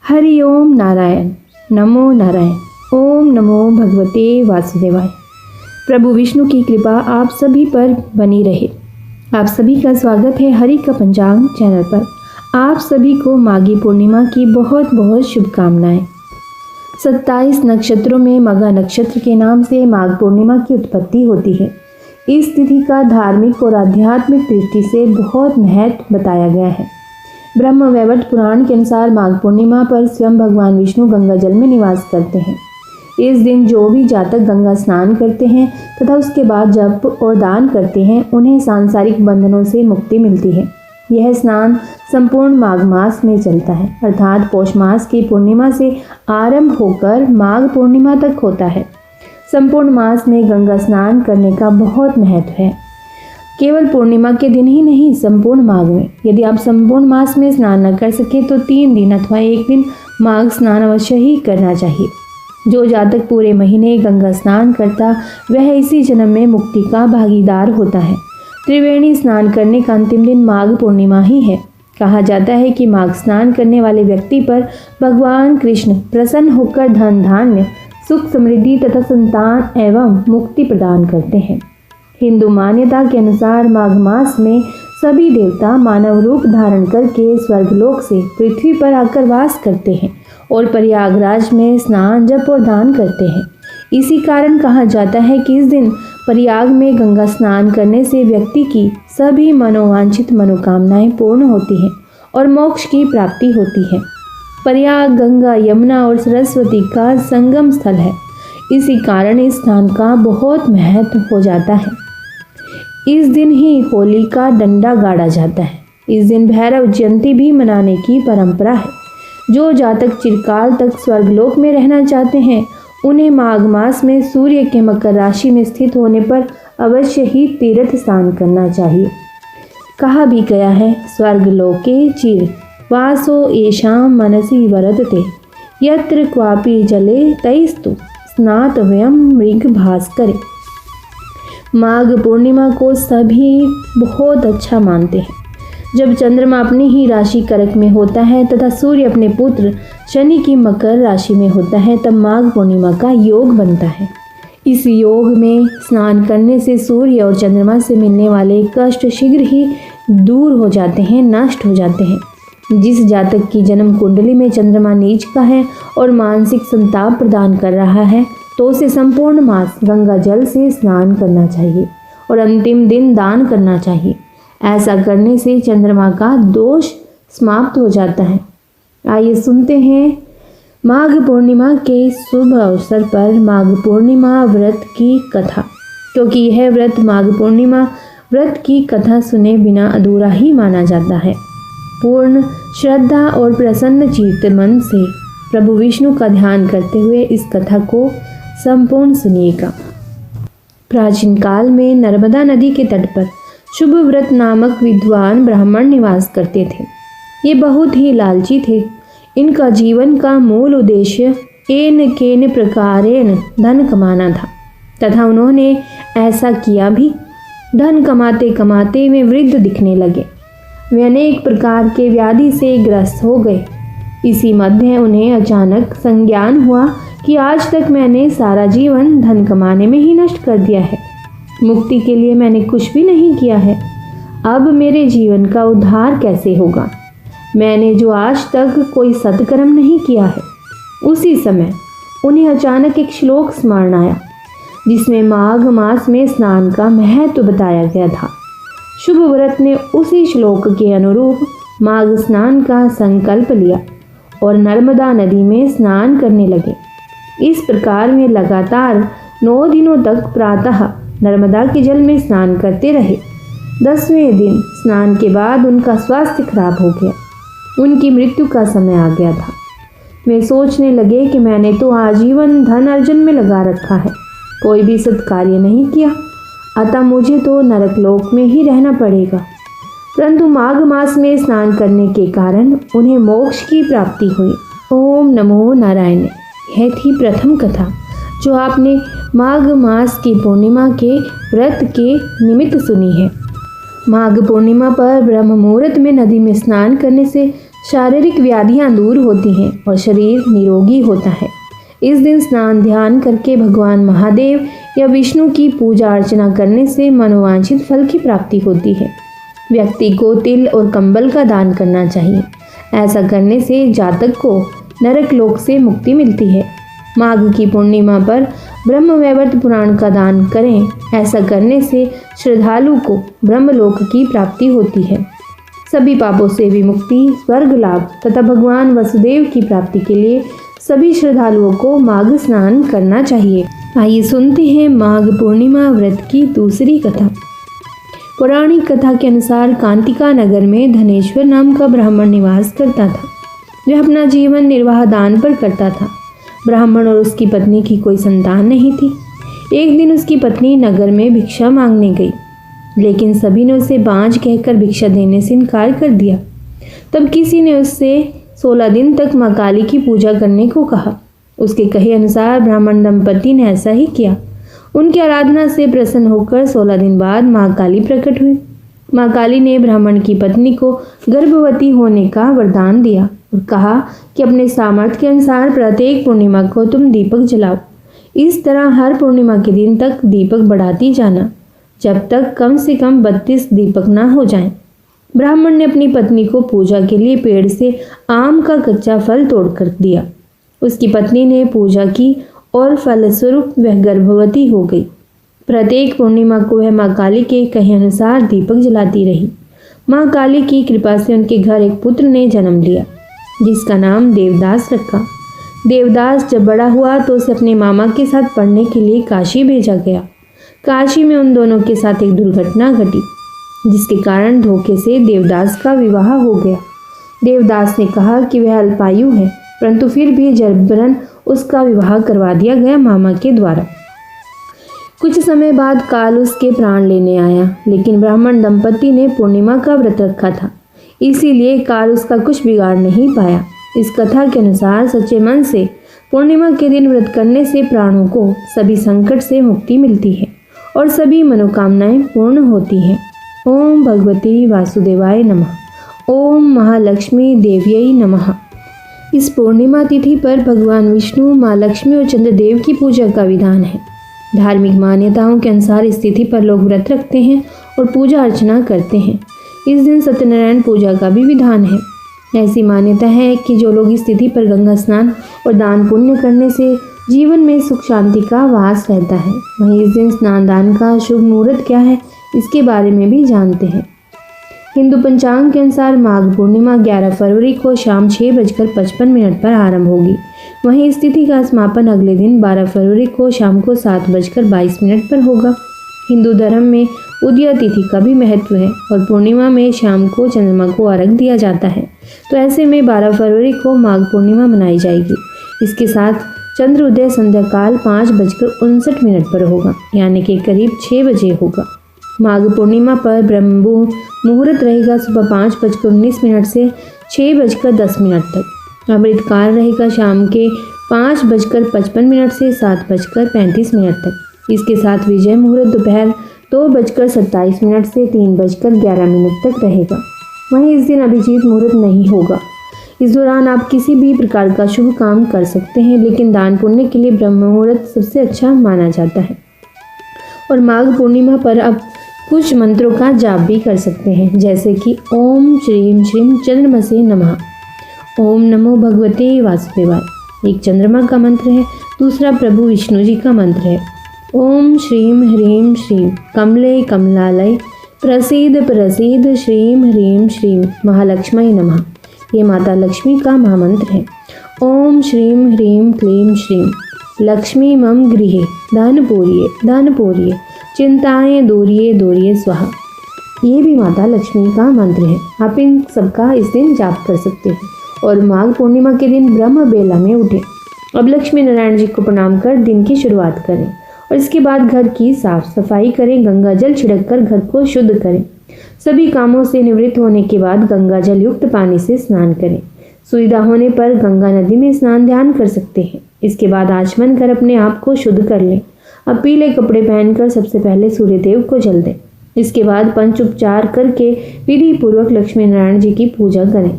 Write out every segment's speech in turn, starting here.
हरि ओम नारायण, नमो नारायण, ओम नमो भगवते वासुदेवाय। प्रभु विष्णु की कृपा आप सभी पर बनी रहे। आप सभी का स्वागत है हरि का पंचांग चैनल पर। आप सभी को माघी पूर्णिमा की बहुत बहुत शुभकामनाएं। 27 नक्षत्रों में मघा नक्षत्र के नाम से माघ पूर्णिमा की उत्पत्ति होती है। इस तिथि का धार्मिक और आध्यात्मिक दृष्टि से बहुत महत्व बताया गया है। ब्रह्म वैवर्त पुराण के अनुसार माघ पूर्णिमा पर स्वयं भगवान विष्णु गंगा जल में निवास करते हैं। इस दिन जो भी जातक गंगा स्नान करते हैं तथा उसके बाद जप और दान करते हैं, उन्हें सांसारिक बंधनों से मुक्ति मिलती है। यह स्नान संपूर्ण माघ मास में चलता है, अर्थात पौष मास की पूर्णिमा से आरंभ होकर माघ पूर्णिमा तक होता है। संपूर्ण मास में गंगा स्नान करने का बहुत महत्व है। केवल पूर्णिमा के दिन ही नहीं, संपूर्ण माघ में। यदि आप संपूर्ण मास में स्नान न कर सके तो 3 दिन अथवा 1 दिन माघ स्नान अवश्य ही करना चाहिए। जो जातक पूरे महीने गंगा स्नान करता वह इसी जन्म में मुक्ति का भागीदार होता है। त्रिवेणी स्नान करने का अंतिम दिन माघ पूर्णिमा ही है। कहा जाता है कि माघ स्नान करने वाले व्यक्ति पर भगवान कृष्ण प्रसन्न होकर धन धान्य, सुख समृद्धि तथा संतान एवं मुक्ति प्रदान करते हैं। हिंदू मान्यता के अनुसार माघ मास में सभी देवता मानव रूप धारण करके स्वर्गलोक से पृथ्वी पर आकर वास करते हैं और प्रयागराज में स्नान, जप और दान करते हैं। इसी कारण कहा जाता है कि इस दिन प्रयाग में गंगा स्नान करने से व्यक्ति की सभी मनोवांछित मनोकामनाएं पूर्ण होती हैं और मोक्ष की प्राप्ति होती है। प्रयाग गंगा, यमुना और सरस्वती का संगम स्थल है। इसी कारण इस स्थान का बहुत महत्व हो जाता है। इस दिन ही होली का डंडा गाड़ा जाता है। इस दिन भैरव जयंती भी मनाने की परंपरा है। जो जातक चिरकाल तक स्वर्गलोक में रहना चाहते हैं, उन्हें माघ मास में सूर्य के मकर राशि में स्थित होने पर अवश्य ही तीर्थ स्नान करना चाहिए। कहा भी गया है, स्वर्गलोके चिर वासो येषां मनसि वर्तते यत्र क्वापि जले तैस्तु स्नातव्यं मृग भास्करे। माघ पूर्णिमा को सभी बहुत अच्छा मानते हैं। जब चंद्रमा अपनी ही राशि कर्क में होता है तथा सूर्य अपने पुत्र शनि की मकर राशि में होता है, तब माघ पूर्णिमा का योग बनता है। इस योग में स्नान करने से सूर्य और चंद्रमा से मिलने वाले कष्ट शीघ्र ही दूर हो जाते हैं, नष्ट हो जाते हैं। जिस जातक की जन्म कुंडली में चंद्रमा नीच का है और मानसिक संताप प्रदान कर रहा है, तो उसे संपूर्ण मास गंगा जल से स्नान करना चाहिए और अंतिम दिन दान करना चाहिए। ऐसा करने से चंद्रमा का दोष समाप्त हो जाता है। आइए सुनते हैं माघ पूर्णिमा के शुभ अवसर पर माघ पूर्णिमा व्रत की कथा, क्योंकि यह व्रत माघ पूर्णिमा व्रत की कथा सुने बिना अधूरा ही माना जाता है। पूर्ण श्रद्धा और प्रसन्न चित्त मन से प्रभु विष्णु का ध्यान करते हुए इस कथा को संपूर्ण सुनिएगा। प्राचीन काल में नर्मदा नदी के तट पर शुभ व्रत नामक विद्वान ब्राह्मण निवास करते थे। ये बहुत ही लालची थे। इनका जीवन का मूल उद्देश्य एन केन प्रकारेण धन कमाना था तथा उन्होंने ऐसा किया भी। धन कमाते कमाते वे वृद्ध दिखने लगे। वे अनेक प्रकार के व्याधि से ग्रस्त हो गए। इसी मध्य उन्हें अचानक संज्ञान हुआ कि आज तक मैंने सारा जीवन धन कमाने में ही नष्ट कर दिया है। मुक्ति के लिए मैंने कुछ भी नहीं किया है। अब मेरे जीवन का उद्धार कैसे होगा? मैंने जो आज तक कोई सत्कर्म नहीं किया है। उसी समय उन्हें अचानक एक श्लोक स्मरण आया जिसमें माघ मास में स्नान का महत्व बताया गया था। शुभ व्रत ने उसी श्लोक के अनुरूप माघ स्नान का संकल्प लिया और नर्मदा नदी में स्नान करने लगे। इस प्रकार वे लगातार 9 दिनों तक प्रातः नर्मदा के जल में स्नान करते रहे। 10वें दिन स्नान के बाद उनका स्वास्थ्य खराब हो गया। उनकी मृत्यु का समय आ गया था। वे सोचने लगे कि मैंने तो आजीवन धन अर्जन में लगा रखा है, कोई भी सत्कार्य नहीं किया, अतः मुझे तो नरकलोक में ही रहना पड़ेगा। परंतु माघ मास में स्नान करने के कारण उन्हें मोक्ष की प्राप्ति हुई। ओम नमो नारायण। यह थी प्रथम कथा जो आपने माघ मास की पूर्णिमा के व्रत के निमित्त सुनी है। माघ पूर्णिमा पर ब्रह्म मुहूर्त में नदी में स्नान करने से शारीरिक व्याधियां दूर होती हैं और शरीर निरोगी होता है। इस दिन स्नान ध्यान करके भगवान महादेव या विष्णु की पूजा अर्चना करने से मनोवांछित फल की प्राप्ति होती है। व्यक्ति को तिल और कंबल का दान करना चाहिए। ऐसा करने से जातक को नरक लोक से मुक्ति मिलती है। माघ की पूर्णिमा पर ब्रह्मवैवर्त पुराण का दान करें। ऐसा करने से श्रद्धालु को ब्रह्मलोक की प्राप्ति होती है। सभी पापों से विमुक्ति, स्वर्ग लाभ तथा भगवान वसुदेव की प्राप्ति के लिए सभी श्रद्धालुओं को माघ स्नान करना चाहिए। आइए सुनते हैं माघ पूर्णिमा व्रत की दूसरी कथा। पौराणिक कथा के अनुसार कांतिका नगर में धनेश्वर नाम का ब्राह्मण निवास करता था। वह अपना जीवन निर्वाह दान पर करता था। ब्राह्मण और उसकी पत्नी की कोई संतान नहीं थी। एक दिन उसकी पत्नी नगर में भिक्षा मांगने गई, लेकिन सभी ने उसे बांझ कहकर भिक्षा देने से इनकार कर दिया। तब किसी ने उससे 16 दिन तक माँ काली की पूजा करने को कहा। उसके कहे अनुसार ब्राह्मण दंपति ने ऐसा ही किया। उनकी आराधना से प्रसन्न होकर 16 दिन बाद माँ काली प्रकट हुई। माँ काली ने ब्राह्मण की पत्नी को गर्भवती होने का वरदान दिया और कहा कि अपने सामर्थ्य के अनुसार प्रत्येक पूर्णिमा को तुम दीपक जलाओ। इस तरह हर पूर्णिमा के दिन तक दीपक बढ़ाती जाना, जब तक कम से कम 32 दीपक ना हो जाएं। ब्राह्मण ने अपनी पत्नी को पूजा के लिए पेड़ से आम का कच्चा फल तोड़कर दिया। उसकी पत्नी ने पूजा की और फलस्वरूप वह गर्भवती हो गई। प्रत्येक पूर्णिमा को वह माँ काली के कहे अनुसार दीपक जलाती रही। माँ काली की कृपा से उनके घर एक पुत्र ने जन्म लिया, जिसका नाम देवदास रखा। देवदास जब बड़ा हुआ तो उसे अपने मामा के साथ पढ़ने के लिए काशी भेजा गया। काशी में उन दोनों के साथ एक दुर्घटना घटी, जिसके कारण धोखे से देवदास का विवाह हो गया। देवदास ने कहा कि वह अल्पायु है, परंतु फिर भी जबरन उसका विवाह करवा दिया गया मामा के द्वारा। कुछ समय बाद काल उसके प्राण लेने आया, लेकिन ब्राह्मण दंपति ने पूर्णिमा का व्रत रखा था, इसीलिए काल उसका कुछ बिगाड़ नहीं पाया। इस कथा के अनुसार सच्चे मन से पूर्णिमा के दिन व्रत करने से प्राणों को सभी संकट से मुक्ति मिलती है और सभी मनोकामनाएं पूर्ण होती हैं। ओम भगवते वासुदेवाय नमः। ओम महालक्ष्मी देव्यै नमः। इस पूर्णिमा तिथि पर भगवान विष्णु, माँ लक्ष्मी और चंद्रदेव की पूजा का विधान है। धार्मिक मान्यताओं के अनुसार इस तिथि पर लोग व्रत रखते हैं और पूजा अर्चना करते हैं। इस दिन सत्यनारायण पूजा का भी विधान है। ऐसी मान्यता है कि जो लोग इस तिथि पर गंगा स्नान और दान पुण्य करने से जीवन में सुख शांति का वास रहता है। वहीं इस दिन स्नान दान का शुभ मुहूर्त क्या है, इसके बारे में भी जानते हैं। हिंदू पंचांग के अनुसार माघ पूर्णिमा 11 फरवरी को शाम 6:55 पर आरंभ होगी। वहीं इस तिथि का समापन अगले दिन 12 फरवरी को शाम को 7:22 पर होगा। हिंदू धर्म में उदया तिथि का भी महत्व है और पूर्णिमा में शाम को चंद्रमा को अर्घ्य दिया जाता है। तो ऐसे में 12 फरवरी को माघ पूर्णिमा मनाई जाएगी। इसके साथ चंद्र उदय संध्या काल 5:59 पर होगा, यानी कि करीब 6 बजे होगा। माघ पूर्णिमा पर ब्रह्म मुहूर्त रहेगा सुबह 5:19 से 6:10 तक। अमृतकाल रहेगा शाम के 5:55 से 7:35 तक। इसके साथ विजय मुहूर्त दोपहर 2:27 से 3:11 तक रहेगा। वहीं इस दिन अभिजीत मुहूर्त नहीं होगा। इस दौरान आप किसी भी प्रकार का शुभ काम कर सकते हैं, लेकिन दान पुण्य के लिए ब्रह्म मुहूर्त सबसे अच्छा माना जाता है। और माघ पूर्णिमा पर आप कुछ मंत्रों का जाप भी कर सकते हैं, जैसे कि ओम श्रीम श्रीम चंद्रमसे नमः, ओम नमो भगवते वासुदेवाय। एक चंद्रमा का मंत्र है, दूसरा प्रभु विष्णु जी का मंत्र है। ओम श्रीम ह्रीम श्रीम कमले कमलालय प्रसीद प्रसीद श्रीम ह्रीम श्रीम महालक्ष्मी नमः। ये माता लक्ष्मी का महामंत्र है। ओम श्रीम ह्रीम क्लीम श्रीम लक्ष्मी मम गृहे दान पूरिये चिंताएं दूरिये स्वाहा। ये भी माता लक्ष्मी का मंत्र है। आप इन सबका इस दिन जाप कर सकते हैं। और माघ पूर्णिमा के दिन ब्रह्म बेला में उठें। अब लक्ष्मी नारायण जी को प्रणाम कर दिन की शुरुआत करें और इसके बाद घर की साफ सफाई करें। गंगा जल छिड़क कर घर को शुद्ध करें। सभी कामों से निवृत्त होने के बाद गंगा जल युक्त पानी से स्नान करें। सुविधा होने पर गंगा नदी में स्नान ध्यान कर सकते हैं। इसके बाद आचमन कर अपने आप को शुद्ध कर लें। अब पीले कपड़े पहनकर सबसे पहले सूर्यदेव को जल दें। इसके बाद पंचोपचार करके विधि पूर्वक लक्ष्मी नारायण जी की पूजा करें।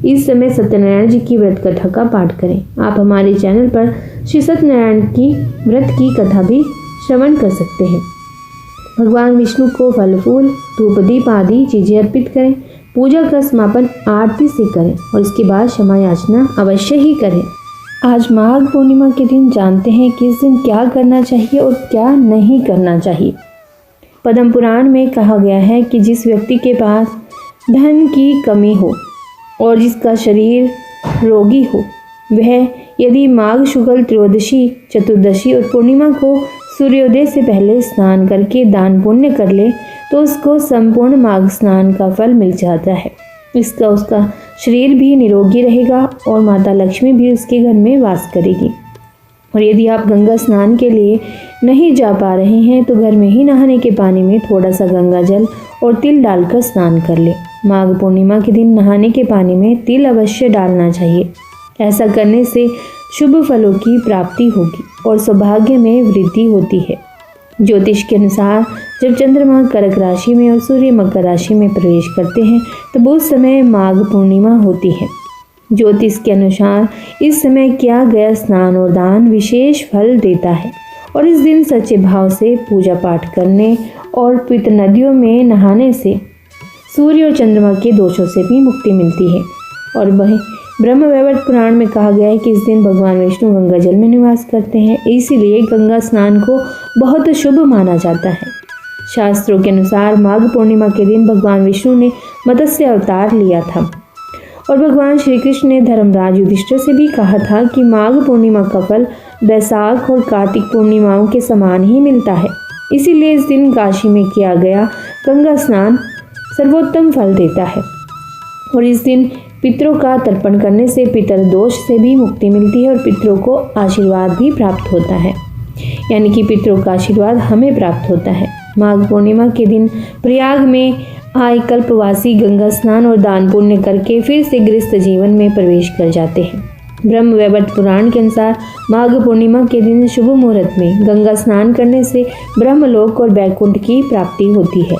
इस समय सत्यनारायण जी की व्रत कथा का पाठ करें। आप हमारे चैनल पर श्री सत्यनारायण की व्रत की कथा भी श्रवण कर सकते हैं। भगवान विष्णु को फल फूल धूप दीप आदि चीजें अर्पित करें। पूजा का समापन आरती से करें और इसके बाद क्षमा याचना अवश्य ही करें। आज माघ पूर्णिमा के दिन जानते हैं कि इस दिन क्या करना चाहिए और क्या नहीं करना चाहिए। पद्म पुराण में कहा गया है कि जिस व्यक्ति के पास धन की कमी हो और जिसका शरीर रोगी हो, वह यदि माघ शुक्ल त्रयोदशी, चतुर्दशी और पूर्णिमा को सूर्योदय से पहले स्नान करके दान पुण्य कर ले तो उसको संपूर्ण माघ स्नान का फल मिल जाता है। इसका उसका शरीर भी निरोगी रहेगा और माता लक्ष्मी भी उसके घर में वास करेगी। और यदि आप गंगा स्नान के लिए नहीं जा पा रहे हैं तो घर में ही नहाने के पानी में थोड़ा सा गंगा जल और तिल डालकर स्नान कर ले। माघ पूर्णिमा के दिन नहाने के पानी में तिल अवश्य डालना चाहिए। ऐसा करने से शुभ फलों की प्राप्ति होगी और सौभाग्य में वृद्धि होती है। ज्योतिष के अनुसार जब चंद्रमा कर्क राशि में और सूर्य मकर राशि में प्रवेश करते हैं तब उस समय माघ पूर्णिमा होती है। ज्योतिष के अनुसार इस समय किया गया स्नान और दान विशेष फल देता है और इस दिन सच्चे भाव से पूजा पाठ करने और पवित्र नदियों में नहाने से सूर्य और चंद्रमा के दोषों से भी मुक्ति मिलती है। और वह ब्रह्म वैवर्त पुराण में कहा गया है कि इस दिन भगवान विष्णु गंगा जल में निवास करते हैं, इसीलिए गंगा स्नान को बहुत शुभ माना जाता है। शास्त्रों के अनुसार माघ पूर्णिमा के दिन भगवान विष्णु ने मत्स्य अवतार लिया था और भगवान श्री कृष्ण ने धर्मराज युधिष्ठिर से भी कहा था कि माघ पूर्णिमा का फल बैसाख और कार्तिक पूर्णिमाओं के समान ही मिलता है। इसीलिए इस दिन काशी में किया गया गंगा स्नान सर्वोत्तम फल देता है और इस दिन पितरों का तर्पण करने से पितर दोष से भी मुक्ति मिलती है और पितरों को आशीर्वाद भी प्राप्त होता है, यानी कि पितरों का आशीर्वाद हमें प्राप्त होता है। माघ पूर्णिमा के दिन प्रयाग में आए कल्पवासी गंगा स्नान और दान पुण्य करके फिर से गृहस्थ जीवन में प्रवेश कर जाते हैं। ब्रह्म वैवर्त पुराण के अनुसार माघ पूर्णिमा के दिन शुभ मुहूर्त में गंगा स्नान करने से ब्रह्मलोक और बैकुंठ की प्राप्ति होती है।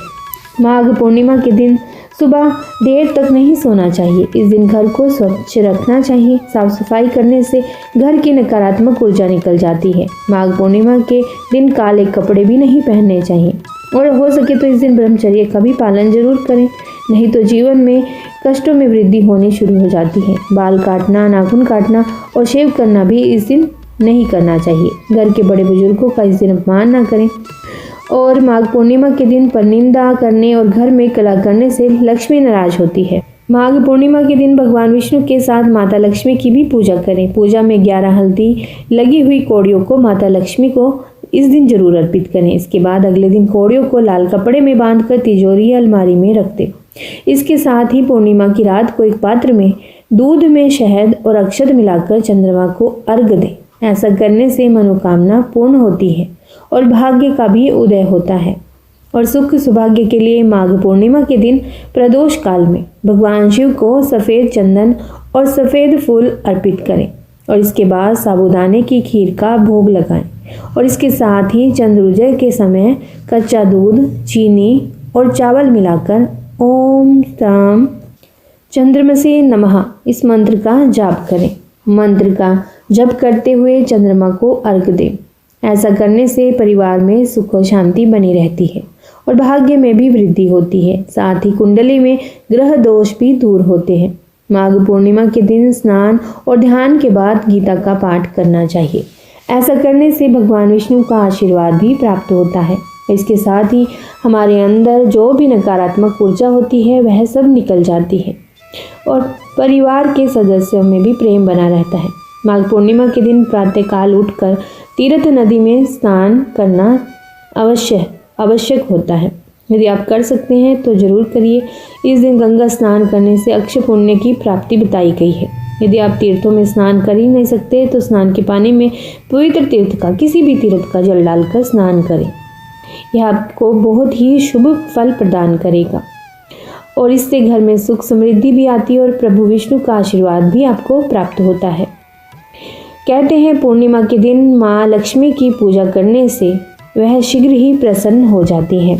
माघ पूर्णिमा के दिन सुबह देर तक नहीं सोना चाहिए। इस दिन घर को स्वच्छ रखना चाहिए। साफ सफाई करने से घर की नकारात्मक ऊर्जा निकल जाती है। माघ पूर्णिमा के दिन काले कपड़े भी नहीं पहनने चाहिए और हो सके तो इस दिन ब्रह्मचर्य का भी पालन जरूर करें, नहीं तो जीवन में कष्टों में वृद्धि होनी शुरू हो जाती है। बाल काटना, नाखून काटना और शेव करना भी इस दिन नहीं करना चाहिए। घर के बड़े बुजुर्गों का इस दिन अपमान न करें और माघ पूर्णिमा के दिन परनिंदा करने और घर में कलह करने से लक्ष्मी नाराज होती है। माघ पूर्णिमा के दिन भगवान विष्णु के साथ माता लक्ष्मी की भी पूजा करें। पूजा में 11 हल्दी लगी हुई कौड़ियों को माता लक्ष्मी को इस दिन जरूर अर्पित करें। इसके बाद अगले दिन कौड़ियों को लाल कपड़े में बांधकर तिजोरी या अलमारी में रख दें। इसके साथ ही पूर्णिमा की रात को एक पात्र में दूध में शहद और अक्षत मिलाकर चंद्रमा को अर्घ दें। ऐसा करने से मनोकामना पूर्ण होती है और भाग्य का भी उदय होता है। और सुख सौभाग्य के लिए माघ पूर्णिमा के दिन प्रदोष काल में भगवान शिव को सफ़ेद चंदन और सफ़ेद फूल अर्पित करें और इसके बाद साबूदाने की खीर का भोग लगाएं और इसके साथ ही चंद्रोदय के समय कच्चा दूध, चीनी और चावल मिलाकर ओम ताम चंद्रमसे नमः इस मंत्र का जाप करें। मंत्र का जप करते हुए चंद्रमा को अर्घ दें। ऐसा करने से परिवार में सुख और शांति बनी रहती है और भाग्य में भी वृद्धि होती है। साथ ही कुंडली में ग्रह दोष भी दूर होते हैं। माघ पूर्णिमा के दिन स्नान और ध्यान के बाद गीता का पाठ करना चाहिए। ऐसा करने से भगवान विष्णु का आशीर्वाद भी प्राप्त होता है। इसके साथ ही हमारे अंदर जो भी नकारात्मक ऊर्जा होती है वह सब निकल जाती है और परिवार के सदस्यों में भी प्रेम बना रहता है। माघ पूर्णिमा के दिन प्रातःकाल उठकर तीर्थ नदी में स्नान करना आवश्यक होता है। यदि आप कर सकते हैं तो जरूर करिए। इस दिन गंगा स्नान करने से अक्षय पुण्य की प्राप्ति बताई गई है। यदि आप तीर्थों में स्नान कर ही नहीं सकते तो स्नान के पानी में पवित्र तीर्थ का किसी भी तीर्थ का जल डालकर स्नान करें। यह आपको बहुत ही शुभ फल प्रदान करेगा और इससे घर में सुख समृद्धि भी आती है और प्रभु विष्णु का आशीर्वाद भी आपको प्राप्त होता है। कहते हैं पूर्णिमा के दिन माँ लक्ष्मी की पूजा करने से वह शीघ्र ही प्रसन्न हो जाती है।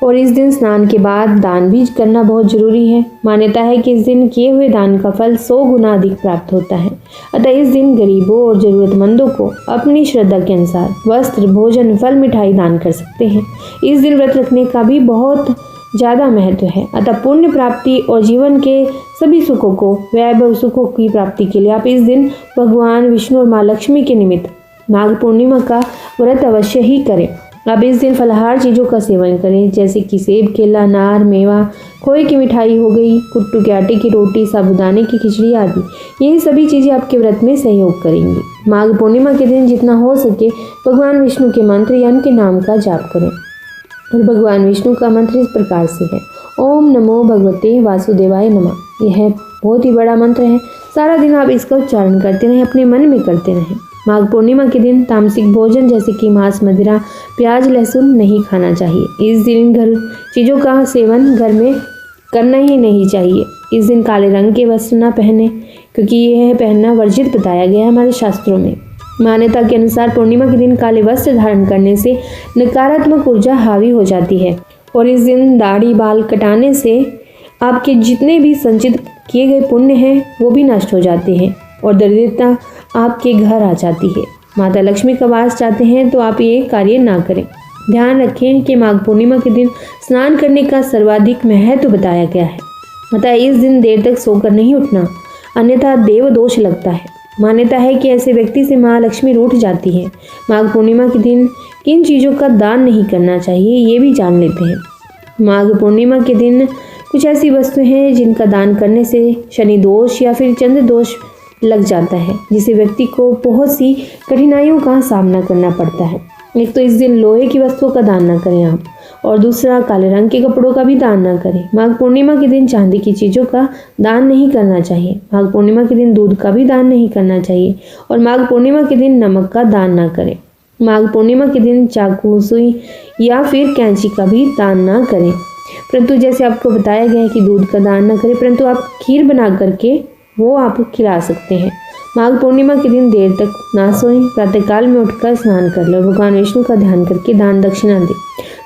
और इस दिन स्नान के बाद दान भी करना बहुत जरूरी है। मान्यता है कि इस दिन किए हुए दान का फल 100 गुना अधिक प्राप्त होता है। अतः इस दिन गरीबों और जरूरतमंदों को अपनी श्रद्धा के अनुसार वस्त्र, भोजन, फल, मिठाई दान कर सकते हैं। इस दिन व्रत रखने का भी बहुत ज़्यादा महत्व है। अतः पुण्य प्राप्ति और जीवन के सभी सुखों को, वैभव सुखों की प्राप्ति के लिए आप इस दिन भगवान विष्णु और माँ लक्ष्मी के निमित्त माघ पूर्णिमा का व्रत अवश्य ही करें। आप इस दिन फलाहार चीज़ों का सेवन करें, जैसे कि सेब, केला, अनार, मेवा, खोए की मिठाई हो गई, कुट्टू के आटे की रोटी, साबूदाने की खिचड़ी आदि। यही सभी चीज़ें आपके व्रत में सहयोग करेंगी। माघ पूर्णिमा के दिन जितना हो सके भगवान विष्णु के मंत्र या उनके नाम का जाप करें। और भगवान विष्णु का मंत्र इस प्रकार से है: ओम नमो भगवते वासुदेवाय नमः। यह बहुत ही बड़ा मंत्र है। सारा दिन आप इसका उच्चारण करते रहें, अपने मन में करते रहें। माघ पूर्णिमा के दिन तामसिक भोजन जैसे कि मांस, मदिरा, प्याज, लहसुन नहीं खाना चाहिए। इस दिन घर चीज़ों का सेवन घर में करना ही नहीं चाहिए। इस दिन काले रंग के वस्त्र न पहने, क्योंकि यह पहनना वर्जित बताया गया है हमारे शास्त्रों में। मान्यता के अनुसार पूर्णिमा के दिन काले वस्त्र धारण करने से नकारात्मक ऊर्जा हावी हो जाती है और इस दिन दाढ़ी बाल कटाने से आपके जितने भी संचित किए गए पुण्य हैं वो भी नष्ट हो जाते हैं और दरिद्रता आपके घर आ जाती है। माता लक्ष्मी का वास चाहते हैं तो आप ये कार्य ना करें। ध्यान रखें कि माघ पूर्णिमा के दिन स्नान करने का सर्वाधिक महत्व बताया गया है। अतः इस दिन देर तक सोकर नहीं उठना, अन्यथा देव दोष लगता है। मान्यता है कि ऐसे व्यक्ति से माँ लक्ष्मी रूठ जाती है। माघ पूर्णिमा के दिन किन चीज़ों का दान नहीं करना चाहिए ये भी जान लेते हैं। माघ पूर्णिमा के दिन कुछ ऐसी वस्तुएं हैं जिनका दान करने से शनि दोष या फिर चंद्र दोष लग जाता है, जिससे व्यक्ति को बहुत सी कठिनाइयों का सामना करना पड़ता है। एक तो इस दिन लोहे की वस्तुओं का दान ना करें आप, और दूसरा काले रंग के कपड़ों का भी दान ना करें। माघ पूर्णिमा के दिन चांदी की चीज़ों का दान नहीं करना चाहिए। माघ पूर्णिमा के दिन दूध का भी दान नहीं करना चाहिए और माघ पूर्णिमा के दिन नमक का दान ना करें। माघ पूर्णिमा के दिन चाकू, सुई या फिर कैंची का भी दान ना करें। परंतु जैसे आपको बताया गया है कि दूध का दान ना करें, परंतु आप खीर बना करके वो आप खिला सकते हैं। माघ पूर्णिमा के दिन देर तक ना सोएं, प्रातःकाल में उठकर स्नान कर लो, भगवान विष्णु का ध्यान करके दान दक्षिणा दें।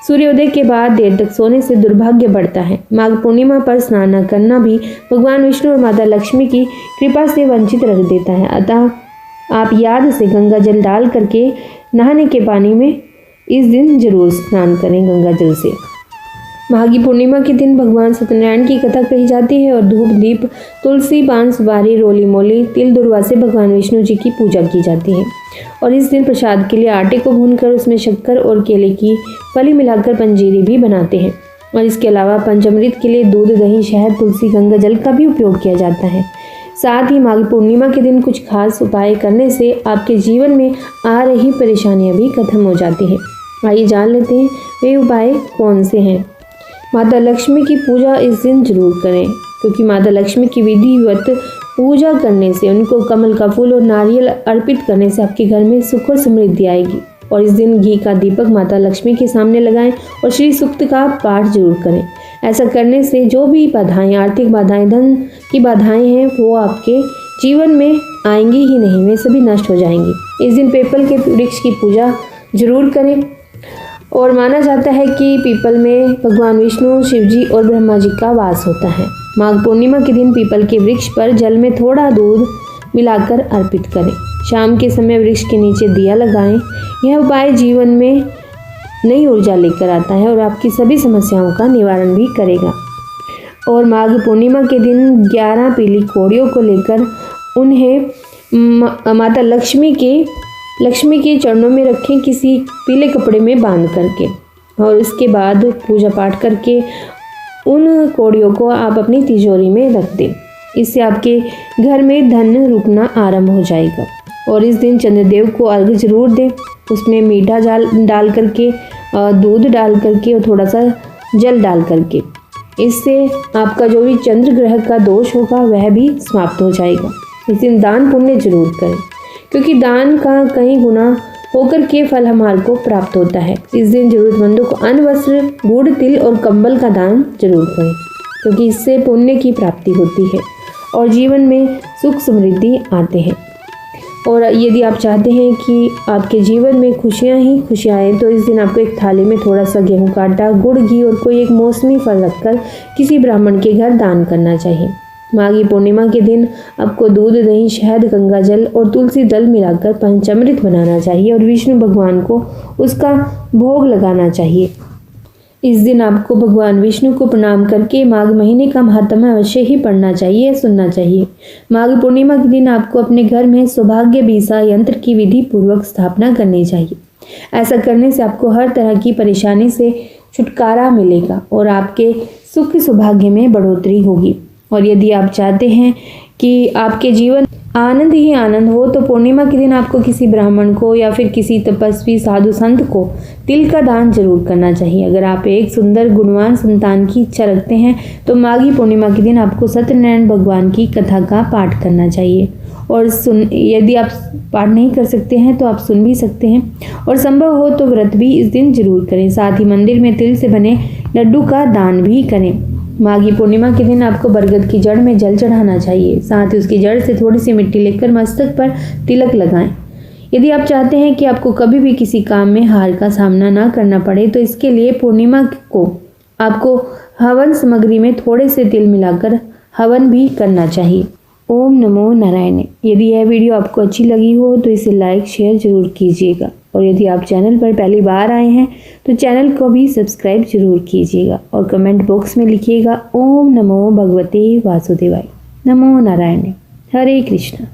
सूर्योदय के बाद देर तक सोने से दुर्भाग्य बढ़ता है। माघ पूर्णिमा पर स्नान न करना भी भगवान विष्णु और माता लक्ष्मी की कृपा से वंचित रख देता है। अतः आप याद से गंगा जल डाल करके नहाने के पानी में इस दिन जरूर स्नान करें गंगा जल से। माघी पूर्णिमा के दिन भगवान सत्यनारायण की कथा कही जाती है और धूप, दीप, तुलसी, पान, सुपारी, रोली मोली, तिल, दुर्वा से भगवान विष्णु जी की पूजा की जाती है। और इस दिन प्रसाद के लिए आटे को भूनकर उसमें शक्कर और केले की फली मिलाकर पंजीरी भी बनाते हैं। और इसके अलावा पंचामृत के लिए दूध, दही, शहद, तुलसी, गंगा जल का भी उपयोग किया जाता है। साथ ही माघ पूर्णिमा के दिन कुछ खास उपाय करने से आपके जीवन में आ रही परेशानियां भी खत्म हो जाती हैं। आइए जान लेते हैं वे उपाय कौन से हैं। माता लक्ष्मी की पूजा इस दिन जरूर करें, क्योंकि माता लक्ष्मी की विधिवत पूजा करने से, उनको कमल का फूल और नारियल अर्पित करने से आपके घर में सुख और समृद्धि आएगी। और इस दिन घी का दीपक माता लक्ष्मी के सामने लगाएं और श्री सूक्त का पाठ जरूर करें। ऐसा करने से जो भी बाधाएं, आर्थिक बाधाएं, धन की बाधाएं हैं वो आपके जीवन में आएंगी ही नहीं, वे सभी नष्ट हो जाएंगी। इस दिन पीपल के वृक्ष की पूजा जरूर करें और माना जाता है कि पीपल में भगवान विष्णु, शिव जी और ब्रह्मा जी का वास होता है। माघ पूर्णिमा के दिन पीपल के वृक्ष पर जल में थोड़ा दूध मिलाकर अर्पित करें। शाम के समय वृक्ष के नीचे दिया लगाएं। यह उपाय जीवन में नई ऊर्जा लेकर आता है और आपकी सभी समस्याओं का निवारण भी करेगा। और माघ पूर्णिमा के दिन 11 पीली कोड़ियों को लेकर उन्हें माता लक्ष्मी के चरणों में रखें, किसी पीले कपड़े में बांध करके, और उसके बाद पूजा पाठ करके उन कोड़ियों को आप अपनी तिजोरी में रख दें। इससे आपके घर में धन रुकना आरंभ हो जाएगा। और इस दिन चंद्रदेव को अर्घ जरूर दें, उसमें मीठा डाल करके, दूध डाल करके और थोड़ा सा जल डाल करके। इससे आपका जो भी चंद्र ग्रह का दोष होगा वह भी समाप्त हो जाएगा। इस दिन दान पुण्य जरूर करें, क्योंकि दान का कई गुना होकर के फल हमारे को प्राप्त होता है। इस दिन जरूरतमंदों को अन्न, वस्त्र, गुड़, तिल और कंबल का दान जरूर करें, क्योंकि इससे पुण्य की प्राप्ति होती है और जीवन में सुख समृद्धि आते हैं। और यदि आप चाहते हैं कि आपके जीवन में खुशियाँ ही खुशियाँ आएँ तो इस दिन आपको एक थाली में थोड़ा सा गेहूं का आटा, गुड़, घी और कोई एक मौसमी फल रखकर किसी ब्राह्मण के घर दान करना चाहिए। माघी पूर्णिमा के दिन आपको दूध, दही, शहद, गंगा जल और तुलसी दल मिलाकर पंचामृत बनाना चाहिए और विष्णु भगवान को उसका भोग लगाना चाहिए। इस दिन आपको भगवान विष्णु को प्रणाम करके माघ महीने का महात्म्य अवश्य ही पढ़ना चाहिए, सुनना चाहिए। माघ पूर्णिमा के दिन आपको अपने घर में सौभाग्य बीसा यंत्र की विधि पूर्वक स्थापना करनी चाहिए। ऐसा करने से आपको हर तरह की परेशानी से छुटकारा मिलेगा और आपके सुख सौभाग्य में बढ़ोतरी होगी। और यदि आप चाहते हैं कि आपके जीवन आनंद ही आनंद हो तो पूर्णिमा के दिन आपको किसी ब्राह्मण को या फिर किसी तपस्वी साधु संत को तिल का दान जरूर करना चाहिए। अगर आप एक सुंदर गुणवान संतान की इच्छा रखते हैं तो माघी पूर्णिमा के दिन आपको सत्यनारायण भगवान की कथा का पाठ करना चाहिए। और यदि आप पाठ नहीं कर सकते हैं तो आप सुन भी सकते हैं और संभव हो तो व्रत भी इस दिन जरूर करें। साथ ही मंदिर में तिल से बने लड्डू का दान भी करें। माघी पूर्णिमा के दिन आपको बरगद की जड़ में जल चढ़ाना चाहिए। साथ ही उसकी जड़ से थोड़ी सी मिट्टी लेकर मस्तक पर तिलक लगाएं। यदि आप चाहते हैं कि आपको कभी भी किसी काम में हार का सामना ना करना पड़े तो इसके लिए पूर्णिमा को आपको हवन सामग्री में थोड़े से तिल मिलाकर हवन भी करना चाहिए। ओम नमो नारायण। यदि यह वीडियो आपको अच्छी लगी हो तो इसे लाइक शेयर जरूर कीजिएगा और यदि आप चैनल पर पहली बार आए हैं तो चैनल को भी सब्सक्राइब जरूर कीजिएगा और कमेंट बॉक्स में लिखिएगा ओम नमो भगवते वासुदेवाय। नमो नारायण। हरे कृष्ण।